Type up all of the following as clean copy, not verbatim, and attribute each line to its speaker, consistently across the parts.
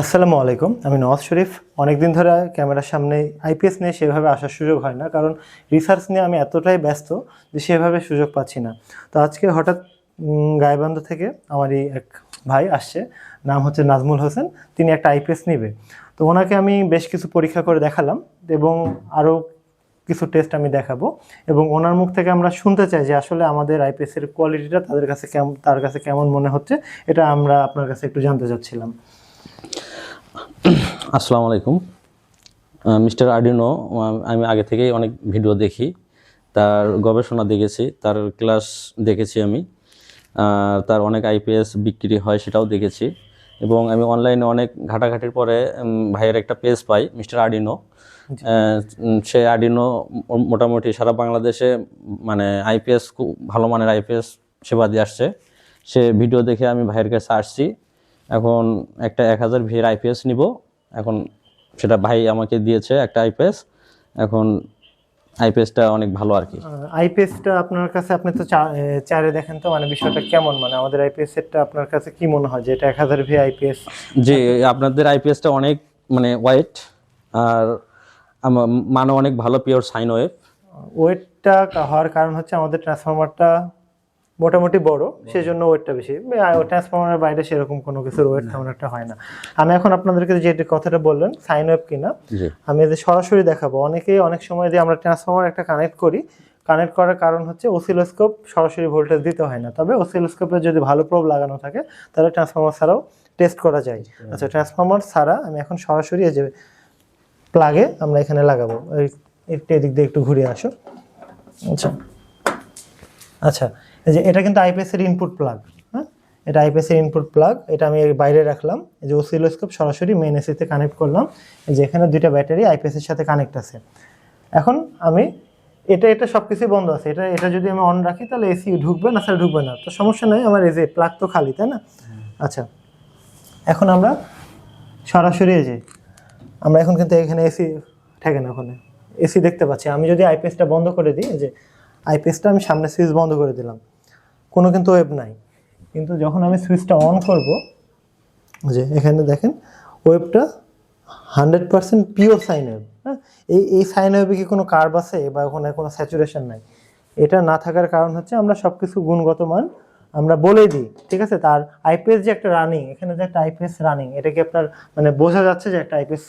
Speaker 1: আসসালামু আলাইকুম, আমি নওয়াজ শরীফ। অনেকদিন ধরে ক্যামেরার সামনে আইপিএস নিয়ে সেভাবে আসার সুযোগ হয় না, কারণ রিসার্চ নিয়ে আমি এতটাই ব্যস্ত যে সেভাবে সুযোগ পাচ্ছি না। তো আজকে হঠাৎ গাইবান্ধা থেকে আমারই এক ভাই আসছে, নাম হচ্ছে নাজমুল হোসেন। তিনি একটা আইপিএস নেবে, তো ওনাকে আমি বেশ কিছু পরীক্ষা করে দেখালাম এবং আরও কিছু টেস্ট আমি দেখাবো, এবং ওনার মুখ থেকে আমরা শুনতে চাই যে আসলে আমাদের আইপিএসের কোয়ালিটিটা তার কাছে কেমন মনে হচ্ছে। এটা আমরা আপনার কাছে একটু জানতে চাচ্ছিলাম।
Speaker 2: আসসালামু আলাইকুম। মিস্টার আর্ডিনো, আমি আগে থেকেই অনেক ভিডিও দেখি, তার গবেষণা দেখেছি, তার ক্লাস দেখেছি আমি, তার অনেক আইপিএস বিক্রি হয় সেটাও দেখেছি, এবং আমি অনলাইনে অনেক ঘাটাঘাটির পরে ভাইয়ের একটা পেজ পাই, মিস্টার আর্ডিনো। সে আর্ডিনো মোটামুটি সারা বাংলাদেশে মানে আইপিএস খুব ভালো মানের আইপিএস সেবা দিয়ে আসছে। সে ভিডিও দেখে আমি ভাইয়ের কাছে আসছি। এখন একটা 1000 ভিএর আইপিএস নিব। এখন সেটা ভাই আমাকে দিয়েছে একটা আইপিএস। এখন আইপিএসটা অনেক ভালো আর কি।
Speaker 1: আইপিএসটা আপনার কাছে, আপনি তো চারে দেখেন, তো মানে বিষয়টা কেমন, মানে আমাদের আইপিএস এরটা আপনার কাছে কি মনে হয় যে এটা 1000 ভি আইপিএস?
Speaker 2: জি, আপনাদের আইপিএসটা অনেক মানে ওয়েট, আর মানে অনেক ভালো, পিওর সাইন ওয়েভ।
Speaker 1: ওয়েটটা হওয়ার কারণ হচ্ছে আমাদের ট্রান্সফরমারটা মোটামুটি বড়, সেই জন্য ওয়েটটা বেশি। ট্রান্সফরমারের বাইরে সেরকম কোনো কিছুর ওয়েট তেমন একটা হয় না। আমি এখন আপনাদেরকে যে কথাটা বললেন সাইন ওয়েভ কিনা, আমি যে সরাসরি দেখাবো। অনেকেই অনেক সময় যে আমরা ট্রান্সফরমার একটা কানেক্ট করার কারণ হচ্ছে অসিলোস্কোপ সরাসরি ভোল্টেজ দিতে হয় না, তবে অসিলোস্কোপে যদি ভালো প্রোব লাগানো থাকে তাহলে ট্রান্সফরমার ছাড়াও টেস্ট করা যায়। আচ্ছা, ট্রান্সফরমার ছাড়া আমি এখন সরাসরি এই যে প্লাগে আমরা এখানে লাগাবো। এদিক দিয়ে একটু ঘুরে আসো। আচ্ছা, এই যে এটা কিন্তু আইপিএস এর ইনপুট প্লাগ। হ্যাঁ, এটা আইপিএস এর ইনপুট প্লাগ। এটা আমি বাইরে রাখলাম। এই যে অসিলোস্কোপ সরাসরি মেইন এসিতে কানেক্ট করলাম। এই যে এখানে দুইটা ব্যাটারি আইপিএস এর সাথে কানেক্ট আছে। এখন আমি এটা সবকিছুই বন্ধ আছে। এটা যদি আমি অন রাখি তাহলে এসি ঢুকবে না, স্যার ঢুকবে না, তো সমস্যা নেই, আমার এই যে প্লাগ তো খালি, তাই না? আচ্ছা, এখন আমরা সরাসরি এই যে আমরা এখন কিন্তু এখানে এসি থাকে না, ওখানে এসি দেখতে পাচ্ছি। আমি যদি আইপিএসটা বন্ধ করে দিই, এই যে আইপিএসটা আমি সামনে সুইচ বন্ধ করে দিলাম, কোনো কিন্তু ওয়েভ নাই। কিন্তু যখন আমি সুইচটা অন করব, যে এখানে দেখেন ওয়েভটা 100% পিওর সাইন ওয়েভ। হ্যাঁ, এই সাইন ওয়েভে কি কোনো কার্ভ আছে বা ওখানে কোনো স্যাচুরেশন নাই? এটা না থাকার কারণ হচ্ছে আমরা সব কিছু গুণগত মান আমরা বলেই দিই, ঠিক আছে? তার আইপিএস যে একটা রানিং, এখানে যে একটা আইপিএস রানিং, এটা কি আপনার মানে বোঝা যাচ্ছে যে একটা আইপিএস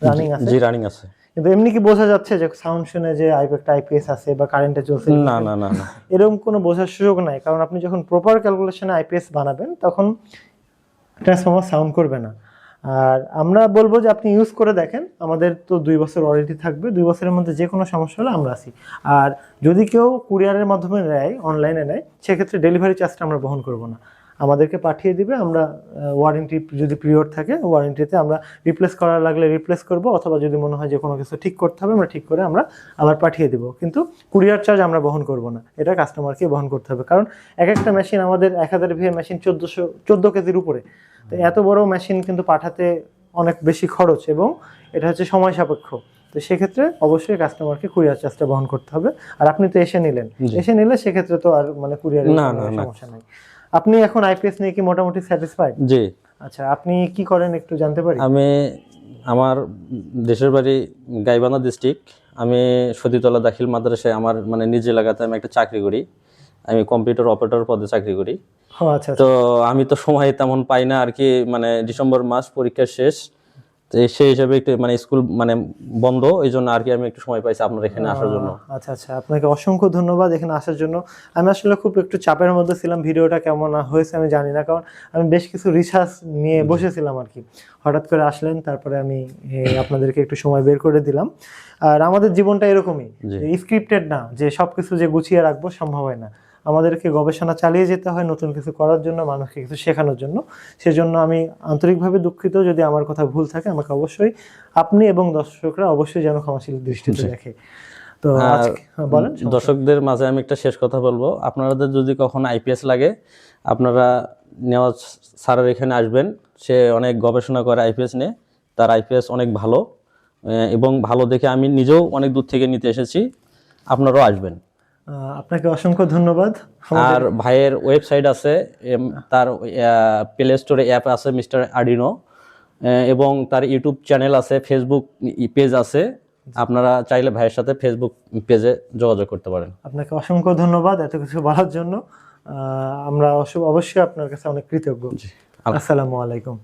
Speaker 1: রানিং আছে?
Speaker 2: জি, রানিং আছে।
Speaker 1: কিন্তু এমনি কি বোঝা যাচ্ছে যে সাউন্ড শুনে যে একটা আইপিএস আছে বা কারেন্টে চলছে?
Speaker 2: না না না না,
Speaker 1: এরকম কোনো বোঝার সুযোগ নাই, কারণ আপনি যখন প্রপার ক্যালকুলেশনে আইপিএস বানাবেন তখন ট্রান্সফরমার সাউন্ড করবে না। আর আমরা বলবো যে আপনি ইউজ করে দেখেন, আমাদের তো 2 বছর ওয়ারেন্টি থাকবে। 2 বছরের মধ্যে যে কোনো সমস্যা হলে আমরা আছি। আর যদি কেউ কুরিয়ারের মাধ্যমে নেয়, অনলাইনে নেয়, সেক্ষেত্রে ডেলিভারি চার্জটা আমরা বহন করব না, আমাদেরকে পাঠিয়ে দিবে। আমরা ওয়ারেন্টি যদি পিরিয়ড থাকে, ওয়ারেন্টিতে আমরা রিপ্লেস করার লাগলে রিপ্লেস করব, অথবা যদি মনে হয় যে কোনো কিছু ঠিক করতে হবে আমরা ঠিক করে আমরা আবার পাঠিয়ে দেবো। কিন্তু কুরিয়ার চার্জ আমরা বহন করব না, এটা কাস্টমারকে বহন করতে হবে। কারণ একটা মেশিন, আমাদের 1000 ভি মেশিন 14 কেজির উপরে, তো এত বড় মেশিন কিন্তু পাঠাতে অনেক বেশি খরচ, এবং এটা হচ্ছে সময় সাপেক্ষ। তো সেক্ষেত্রে অবশ্যই কাস্টমারকে কুরিয়ার চার্জটা বহন করতে হবে। আর আপনি তো এসে নিলে সেক্ষেত্রে তো আর মানে কুরিয়ারের সমস্যা নাই। আপনি এখন আইপিএস নিয়ে কি মোটামুটি স্যাটিসফাইড?
Speaker 2: জি।
Speaker 1: আচ্ছা, আপনি কি করেন একটু জানতে পারি?
Speaker 2: আমার দেশের বাড়ি গাইবান্ধা ডিস্ট্রিক্ট। আমি সতীতলা দাখিল মাদ্রাসায় আমার মানে নিজ এলাকাতে আমি একটা চাকরি করি। আমি কম্পিউটার অপারেটর পদে চাকরি করি।
Speaker 1: আচ্ছা,
Speaker 2: তো আমি তো সময় তেমন পাই না আর কি, মানে ডিসেম্বর মাস পরীক্ষা শেষ, তো সেই হিসাবে একটু মানে স্কুল মানে বন্ধ, এই জন্য আর কি আমি একটু সময় পাইছি আপনার এখানে আসার জন্য।
Speaker 1: আচ্ছা আচ্ছা, আপনাকে অসংখ্য ধন্যবাদ এখানে আসার জন্য। আমি আসলে খুব একটু চাপের মধ্যে ছিলাম, ভিডিওটা কেমন হয়েছে আমি জানি না, কারণ আমি বেশ কিছু রিসার্চ নিয়ে বসেছিলাম আর কি। হঠাৎ করে আসলেন, তারপরে আমি আপনাদেরকে একটু সময় বের করে দিলাম। আর আমাদের জীবনটা এরকমই, স্ক্রিপ্টেড না যে সবকিছু যে গুছিয়ে রাখবো, সম্ভব হয় না। আমাদেরকে গবেষণা চালিয়ে যেতে হয় নতুন কিছু করার জন্য, মানুষকে কিছু শেখানোর জন্য। সেজন্য আমি আন্তরিকভাবে দুঃখিত যদি আমার কথা ভুল থাকে। আমাকে অবশ্যই আপনি এবং দর্শকরা অবশ্যই যেন ক্ষমাশীল দৃষ্টিতে দেখে। তো বলেন।
Speaker 2: দর্শকদের মাঝে আমি একটা শেষ কথা বলবো, আপনাদের যদি কখনো আইপিএস লাগে, আপনারা নেওয়াজ স্যারের এখানে আসবেন। সে অনেক গবেষণা করে আইপিএস নিয়ে, তার আইপিএস অনেক ভালো, এবং ভালো দেখে আমি নিজেও অনেক দূর থেকে নিতে এসেছি। আপনারাও আসবেন।
Speaker 1: আপনাকে অসংখ্য ধন্যবাদ।
Speaker 2: আর ভাইয়ের ওয়েবসাইট আছে, তার প্লে স্টোরে অ্যাপ আছে মিস্টার আর্ডিনো, এবং তার ইউটিউব চ্যানেল আছে, ফেসবুক পেজ আছে। আপনারা চাইলে ভাইয়ের সাথে ফেসবুক পেজে যোগাযোগ করতে পারেন।
Speaker 1: আপনাকে অসংখ্য ধন্যবাদ এত কিছু বলার জন্য। আমরা অবশ্যই আপনার কাছে অনেক কৃতজ্ঞ। আসসালামু আলাইকুম।